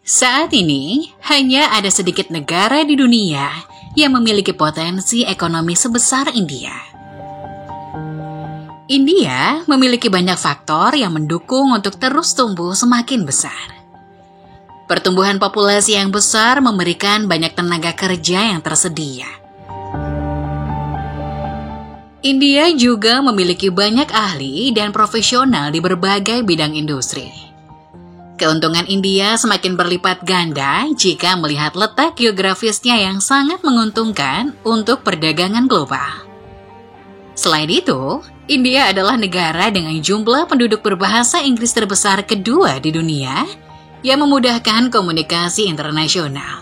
Saat ini, hanya ada sedikit negara di dunia yang memiliki potensi ekonomi sebesar India. India memiliki banyak faktor yang mendukung untuk terus tumbuh semakin besar. Pertumbuhan populasi yang besar memberikan banyak tenaga kerja yang tersedia. India juga memiliki banyak ahli dan profesional di berbagai bidang industri. Keuntungan India semakin berlipat ganda jika melihat letak geografisnya yang sangat menguntungkan untuk perdagangan global. Selain itu, India adalah negara dengan jumlah penduduk berbahasa Inggris terbesar kedua di dunia yang memudahkan komunikasi internasional.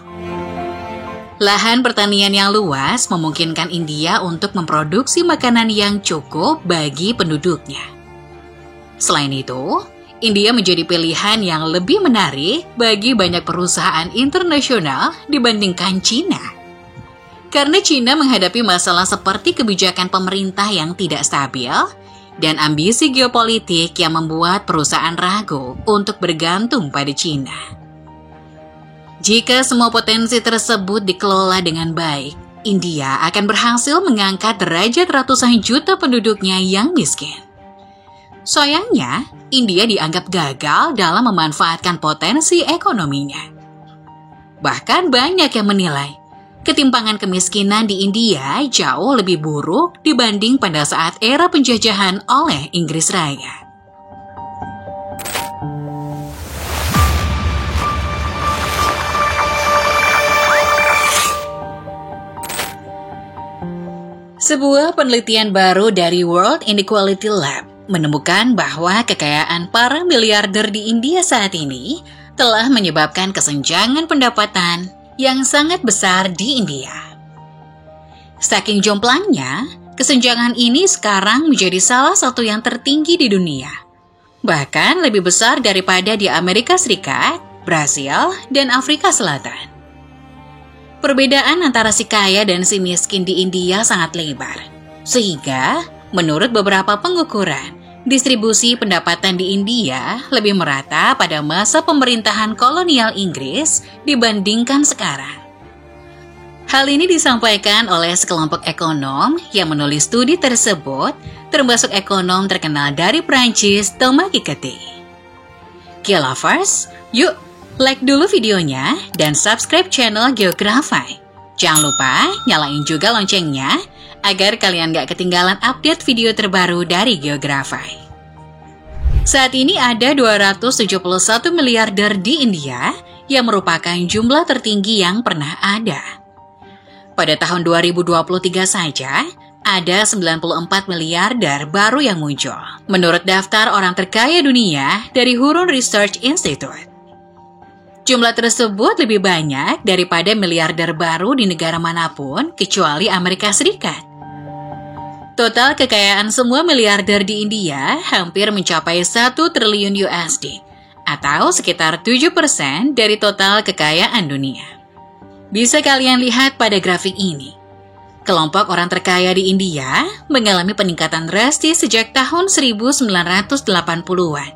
Lahan pertanian yang luas memungkinkan India untuk memproduksi makanan yang cukup bagi penduduknya. Selain itu, India menjadi pilihan yang lebih menarik bagi banyak perusahaan internasional dibandingkan China. Karena China menghadapi masalah seperti kebijakan pemerintah yang tidak stabil dan ambisi geopolitik yang membuat perusahaan ragu untuk bergantung pada China. Jika semua potensi tersebut dikelola dengan baik, India akan berhasil mengangkat derajat ratusan juta penduduknya yang miskin. Sayangnya, India dianggap gagal dalam memanfaatkan potensi ekonominya. Bahkan banyak yang menilai, ketimpangan kemiskinan di India jauh lebih buruk dibanding pada saat era penjajahan oleh Inggris Raya. Sebuah penelitian baru dari World Inequality Lab menemukan bahwa kekayaan para miliarder di India saat ini telah menyebabkan kesenjangan pendapatan yang sangat besar di India. Saking jomplangnya, kesenjangan ini sekarang menjadi salah satu yang tertinggi di dunia. Bahkan lebih besar daripada di Amerika Serikat, Brasil, dan Afrika Selatan. Perbedaan antara si kaya dan si miskin di India sangat lebar, sehingga menurut beberapa pengukuran, distribusi pendapatan di India lebih merata pada masa pemerintahan kolonial Inggris dibandingkan sekarang. Hal ini disampaikan oleh sekelompok ekonom yang menulis studi tersebut, termasuk ekonom terkenal dari Prancis, Thomas Piketty. Geolovers, yuk like dulu videonya dan subscribe channel Geography. Jangan lupa nyalain juga loncengnya agar kalian gak ketinggalan update video terbaru dari Geography. Saat ini ada 271 miliarder di India yang merupakan jumlah tertinggi yang pernah ada. Pada tahun 2023 saja, ada 94 miliarder baru yang muncul, menurut daftar orang terkaya dunia dari Hurun Research Institute. Jumlah tersebut lebih banyak daripada miliarder baru di negara manapun kecuali Amerika Serikat. Total kekayaan semua miliarder di India hampir mencapai 1 triliun USD, atau sekitar 7% dari total kekayaan dunia. Bisa kalian lihat pada grafik ini. Kelompok orang terkaya di India mengalami peningkatan drastis sejak tahun 1980-an.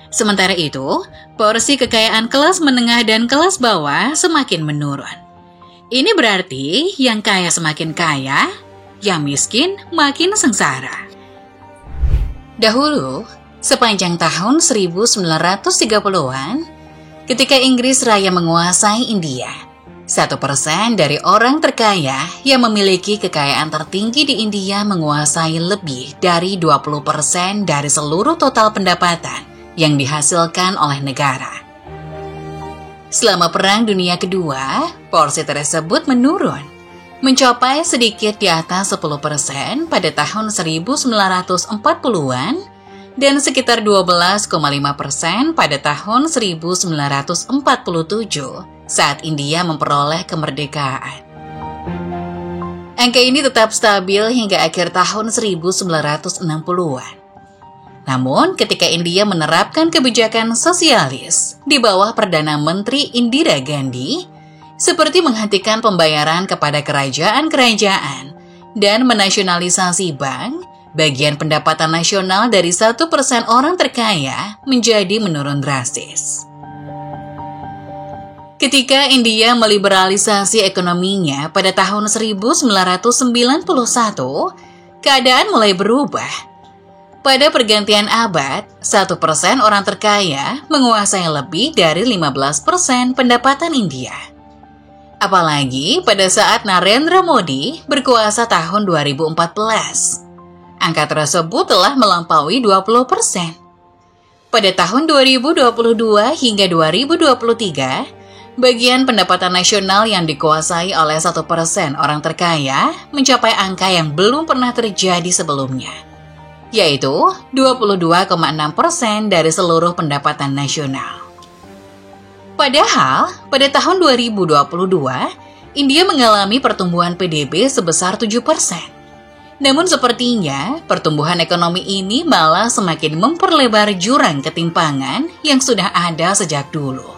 Sementara itu, porsi kekayaan kelas menengah dan kelas bawah semakin menurun. Ini berarti yang kaya semakin kaya, yang miskin makin sengsara. Dahulu, sepanjang tahun 1930-an, ketika Inggris Raya menguasai India, 1% dari orang terkaya yang memiliki kekayaan tertinggi di India menguasai lebih dari 20% dari seluruh total pendapatan yang dihasilkan oleh negara. Selama Perang Dunia Kedua, porsi tersebut menurun, mencapai sedikit di atas 10% pada tahun 1940-an dan sekitar 12,5% pada tahun 1947 saat India memperoleh kemerdekaan. Angka ini tetap stabil hingga akhir tahun 1960-an. Namun, ketika India menerapkan kebijakan sosialis di bawah Perdana Menteri Indira Gandhi, seperti menghentikan pembayaran kepada kerajaan-kerajaan dan menasionalisasi bank, bagian pendapatan nasional dari 1% orang terkaya menjadi menurun drastis. Ketika India meliberalisasi ekonominya pada tahun 1991, keadaan mulai berubah. Pada pergantian abad, 1% orang terkaya menguasai lebih dari 15% pendapatan India. Apalagi pada saat Narendra Modi berkuasa tahun 2014. Angka tersebut telah melampaui 20%. Pada tahun 2022 hingga 2023, bagian pendapatan nasional yang dikuasai oleh 1% orang terkaya mencapai angka yang belum pernah terjadi sebelumnya, yaitu 22,6% dari seluruh pendapatan nasional. Padahal, pada tahun 2022, India mengalami pertumbuhan PDB sebesar 7%. Namun sepertinya, pertumbuhan ekonomi ini malah semakin memperlebar jurang ketimpangan yang sudah ada sejak dulu.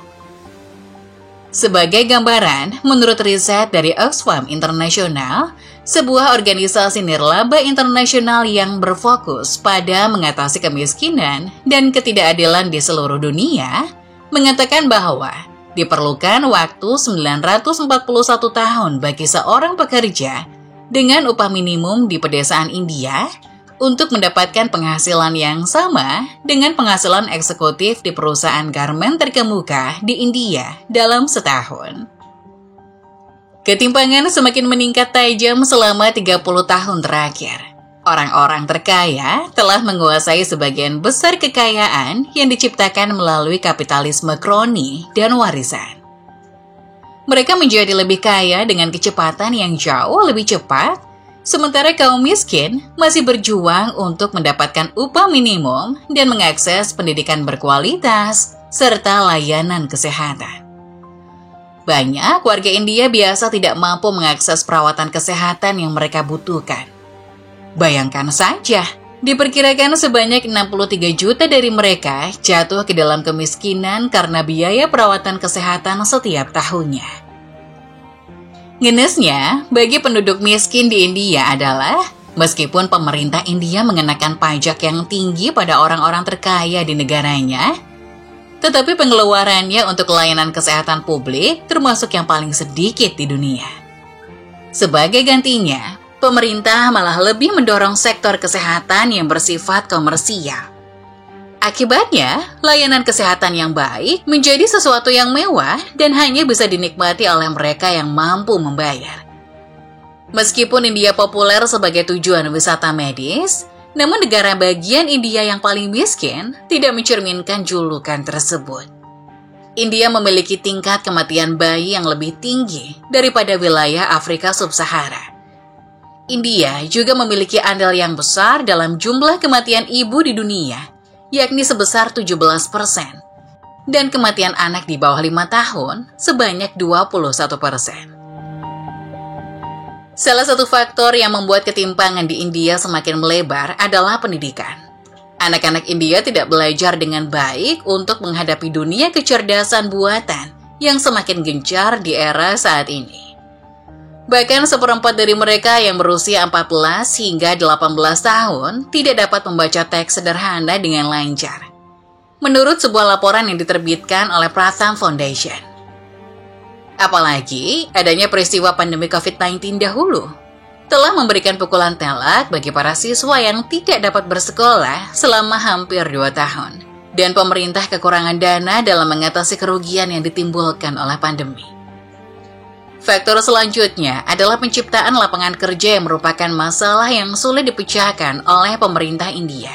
Sebagai gambaran, menurut riset dari Oxfam International, sebuah organisasi nirlaba internasional yang berfokus pada mengatasi kemiskinan dan ketidakadilan di seluruh dunia, mengatakan bahwa diperlukan waktu 941 tahun bagi seorang pekerja dengan upah minimum di pedesaan India untuk mendapatkan penghasilan yang sama dengan penghasilan eksekutif di perusahaan garmen terkemuka di India dalam setahun. Ketimpangan semakin meningkat tajam selama 30 tahun terakhir. Orang-orang terkaya telah menguasai sebagian besar kekayaan yang diciptakan melalui kapitalisme kroni dan warisan. Mereka menjadi lebih kaya dengan kecepatan yang jauh lebih cepat, sementara kaum miskin masih berjuang untuk mendapatkan upah minimum dan mengakses pendidikan berkualitas serta layanan kesehatan. Banyak warga India biasa tidak mampu mengakses perawatan kesehatan yang mereka butuhkan. Bayangkan saja, diperkirakan sebanyak 63 juta dari mereka jatuh ke dalam kemiskinan karena biaya perawatan kesehatan setiap tahunnya. Ngenesnya, bagi penduduk miskin di India adalah, meskipun pemerintah India mengenakan pajak yang tinggi pada orang-orang terkaya di negaranya, tetapi pengeluarannya untuk layanan kesehatan publik termasuk yang paling sedikit di dunia. Sebagai gantinya, pemerintah malah lebih mendorong sektor kesehatan yang bersifat komersial. Akibatnya, layanan kesehatan yang baik menjadi sesuatu yang mewah dan hanya bisa dinikmati oleh mereka yang mampu membayar. Meskipun India populer sebagai tujuan wisata medis, namun negara bagian India yang paling miskin tidak mencerminkan julukan tersebut. India memiliki tingkat kematian bayi yang lebih tinggi daripada wilayah Afrika Sub-Sahara. India juga memiliki andil yang besar dalam jumlah kematian ibu di dunia, yakni sebesar 17%, dan kematian anak di bawah 5 tahun sebanyak 21%. Salah satu faktor yang membuat ketimpangan di India semakin melebar adalah pendidikan. Anak-anak India tidak belajar dengan baik untuk menghadapi dunia kecerdasan buatan yang semakin gencar di era saat ini. Bahkan seperempat dari mereka yang berusia 14 hingga 18 tahun tidak dapat membaca teks sederhana dengan lancar, menurut sebuah laporan yang diterbitkan oleh Pratham Foundation. Apalagi adanya peristiwa pandemi COVID-19 dahulu telah memberikan pukulan telak bagi para siswa yang tidak dapat bersekolah selama hampir 2 tahun, dan pemerintah kekurangan dana dalam mengatasi kerugian yang ditimbulkan oleh pandemi. Faktor selanjutnya adalah penciptaan lapangan kerja yang merupakan masalah yang sulit dipecahkan oleh pemerintah India.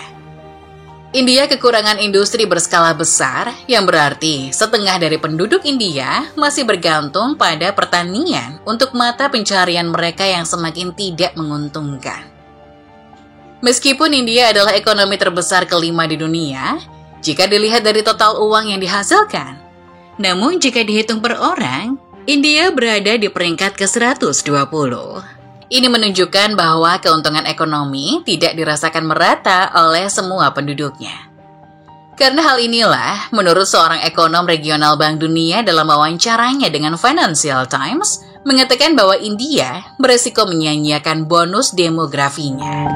India kekurangan industri berskala besar, yang berarti setengah dari penduduk India masih bergantung pada pertanian untuk mata pencarian mereka yang semakin tidak menguntungkan. Meskipun India adalah ekonomi terbesar kelima di dunia, jika dilihat dari total uang yang dihasilkan, namun jika dihitung per orang, India berada di peringkat ke-120. Ini menunjukkan bahwa keuntungan ekonomi tidak dirasakan merata oleh semua penduduknya. Karena hal inilah, menurut seorang ekonom regional Bank Dunia dalam wawancaranya dengan Financial Times, mengatakan bahwa India beresiko menyanyiakan bonus demografinya.